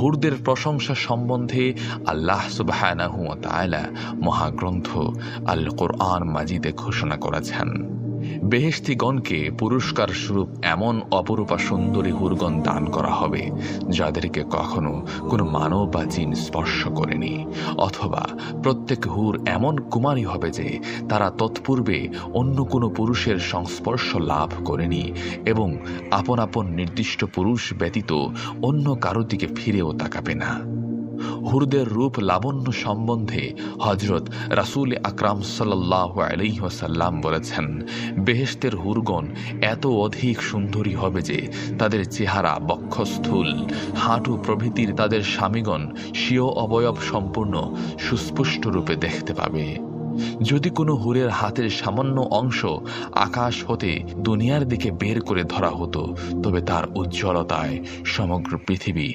হুরদের প্রশংসা সম্বন্ধে আল্লাহ সুবহানাহু ওয়া তাআলা মহাগ্রন্থ আল কোরআন মাজিদে ঘোষণা করেছেন, বেহেশতীগণকে পুরস্কার স্বরূপ এমন অপরূপা সুন্দরী হুরগণ দান করা হবে যাদেরকে কখনো কোনো মানব বা জিন স্পর্শ করেনি, অথবা প্রত্যেক হুর এমন কুমারী হবে যে তারা তৎপূর্বে অন্য কোনো পুরুষের সংস্পর্শ লাভ করেনি এবং আপন আপন নির্দিষ্ট পুরুষ ব্যতীত অন্য কারো দিকে ফিরেও তাকাবে না। হুরদের রূপ লাবণ্য সম্বন্ধে হজরত রাসূল আকরাম সাল্লাল্লাহু আলাইহি ওয়াসাল্লাম বলেছেন, বেহেশতের হুরগণ এত অধিক সুন্দরী হবে যে তাদের চেহারা, বক্ষস্থূল, হাঁটু প্রভৃতির তাদের স্বামীগণ স্বীয় অবয়ব সম্পূর্ণ সুস্পষ্ট রূপে দেখতে পাবে। যদি কোনো হুরের হাতের সামান্য অংশ আকাশ হতে দুনিয়ার দিকে বের করে ধরা হতো, তবে তার উজ্জ্বলতায় সমগ্র পৃথিবী